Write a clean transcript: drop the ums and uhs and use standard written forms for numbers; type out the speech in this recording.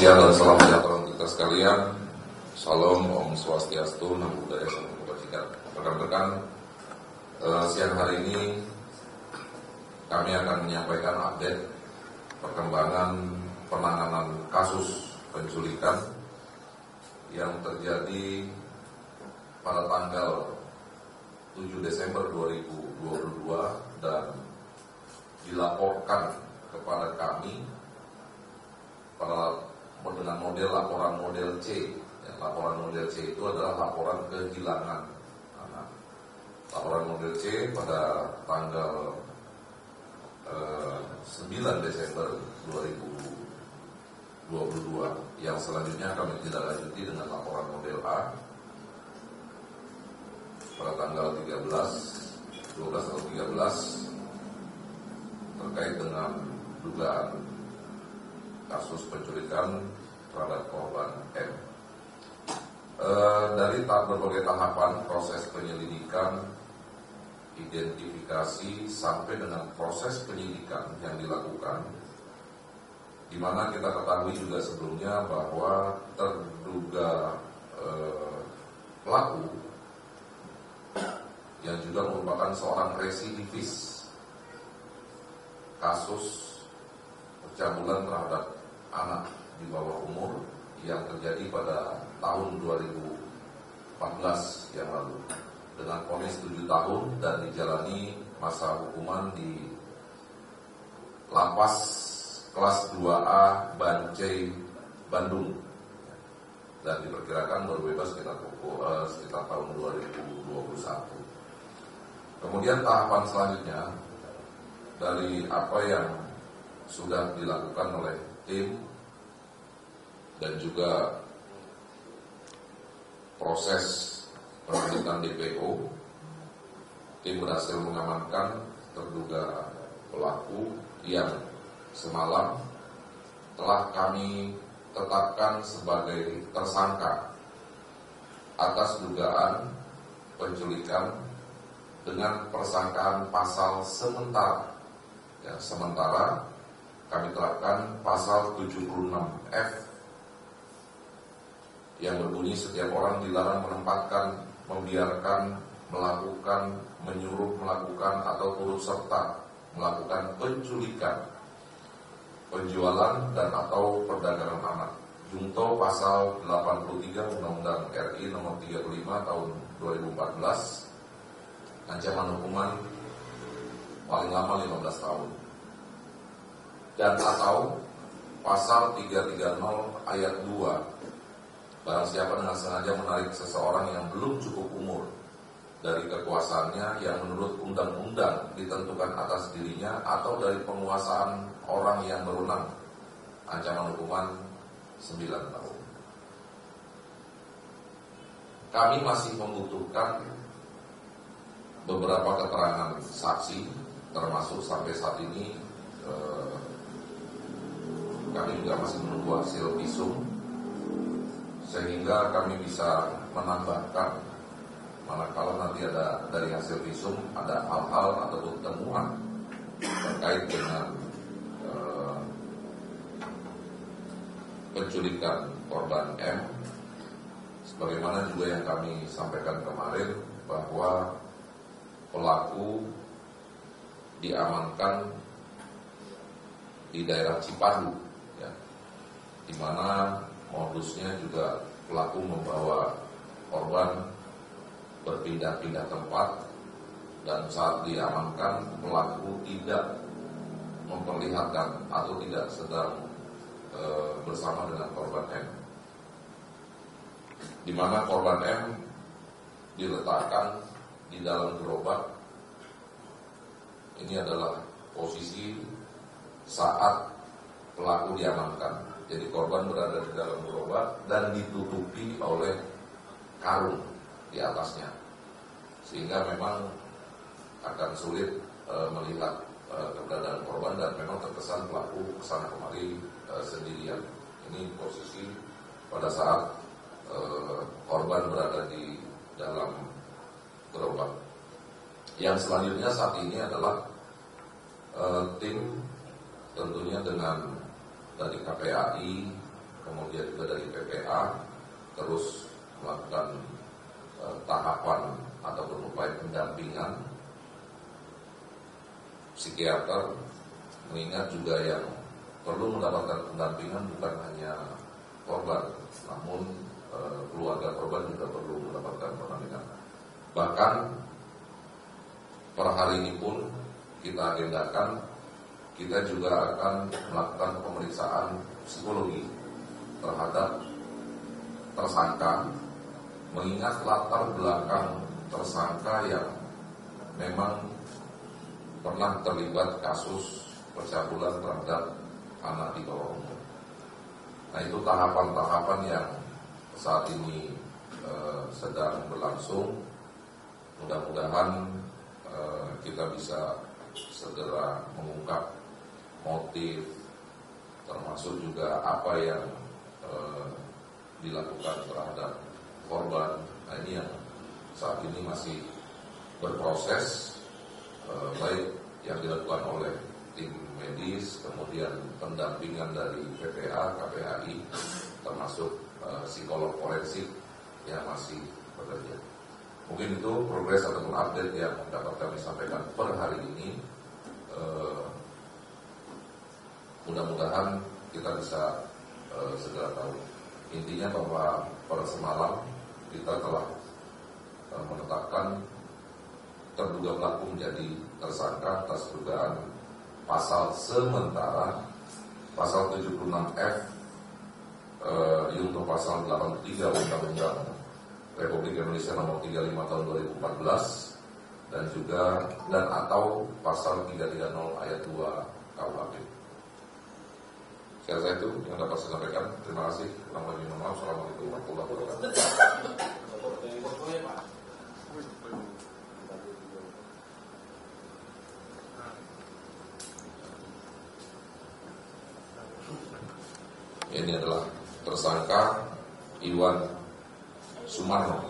siang dan salam sejahtera untuk kita sekalian. Salam, Om Swastiastu, Namo Buddhaya, Salam Kebajikan. Rekan-rekan, siang hari ini kami akan menyampaikan update perkembangan penanganan kasus penculikan yang terjadi pada tanggal 7 Desember 2022 dan dilaporkan kepada kami dengan model laporan model C. Ya, laporan model C itu adalah laporan kehilangan anak. Laporan model C pada tanggal 9 Desember 2022. Yang selanjutnya kami tidak lanjuti dengan laporan model A pada tanggal 12 atau 13 terkait dengan dugaan kasus penculikan terhadap korban M. Dari berbagai tahapan proses penyelidikan, identifikasi sampai dengan proses penyidikan yang dilakukan, di mana kita ketahui juga sebelumnya bahwa terduga pelaku yang juga merupakan seorang residivis kasus pencabulan terhadap anak di bawah umur yang terjadi pada tahun 2014 yang lalu dengan vonis 7 tahun dan dijalani masa hukuman di Lapas kelas 2A Bancai, Bandung, dan diperkirakan baru bebas sekitar tahun 2021. Kemudian tahapan selanjutnya dari apa yang sudah dilakukan oleh tim dan juga proses penyelidikan DPO, tim berhasil mengamankan terduga pelaku yang semalam telah kami tetapkan sebagai tersangka atas dugaan penculikan dengan persangkaan pasal sementara. Ya, sementara kami terapkan pasal 76F yang berbunyi setiap orang dilarang menempatkan, membiarkan, melakukan, menyuruh melakukan atau turut serta melakukan penculikan, penjualan dan atau perdagangan anak. Junto pasal 83 Undang-Undang RI nomor 35 tahun 2014, ancaman hukuman paling lama 15 tahun. Dan atau pasal 330 ayat 2, barang siapa dengan sengaja menarik seseorang yang belum cukup umur dari kekuasaannya yang menurut undang-undang ditentukan atas dirinya atau dari penguasaan orang yang berwenang, ancaman hukuman 9 tahun. Kami masih membutuhkan beberapa keterangan saksi, termasuk sampai saat ini kami juga masih menunggu hasil visum, sehingga kami bisa menambahkan manakala nanti ada dari hasil visum ada hal-hal atau temuan terkait dengan penculikan korban M, sebagaimana juga yang kami sampaikan kemarin bahwa pelaku diamankan di daerah Cipadu, ya, di mana modusnya juga pelaku membawa korban berpindah-pindah tempat, dan saat diamankan pelaku tidak memperlihatkan atau tidak sedang bersama dengan korban M, di mana korban M diletakkan di dalam gerobak. Ini adalah posisi saat pelaku diamankan. Jadi korban berada di dalam gerobak dan ditutupi oleh karung di atasnya, sehingga memang akan sulit melihat keberadaan korban, dan memang terkesan pelaku kesana kemari sendirian. Ini posisi pada saat korban berada di dalam gerobak. Yang selanjutnya saat ini adalah tim tentunya dengan dari KPAI, kemudian terus melakukan tahapan ataupun upaya pendampingan psikiater, mengingat juga yang perlu mendapatkan pendampingan bukan hanya korban, namun keluarga korban juga perlu mendapatkan pendampingan. Bahkan per hari ini pun kita agendakan, kita juga akan melakukan pemeriksaan psikologi terhadap tersangka, mengingat latar belakang tersangka yang memang pernah terlibat kasus pencabulan terhadap anak di bawah umur. Nah, itu tahapan-tahapan yang saat ini sedang berlangsung. Mudah-mudahan kita bisa segera mengungkap motif, termasuk juga apa yang dilakukan terhadap korban. Nah, ini yang saat ini masih berproses, baik yang dilakukan oleh tim medis, kemudian pendampingan dari PPA, KPAI, termasuk psikolog forensik yang masih bekerja. Mungkin itu progres ataupun update yang dapat kami sampaikan per hari ini. Mudah-mudahan kita bisa segera tahu. Intinya bahwa pada semalam kita telah menetapkan terduga pelaku menjadi tersangka atas dugaan pasal sementara pasal 76F yaitu pasal 83 Undang-Undang Republik Indonesia nomor 35 tahun 2014 dan juga atau pasal 330 ayat 2 KUHP. Saya itu yang dapat saya sampaikan. Terima kasih. Assalamualaikum warahmatullahi wabarakatuh. Ini adalah tersangka Iwan Sumarno.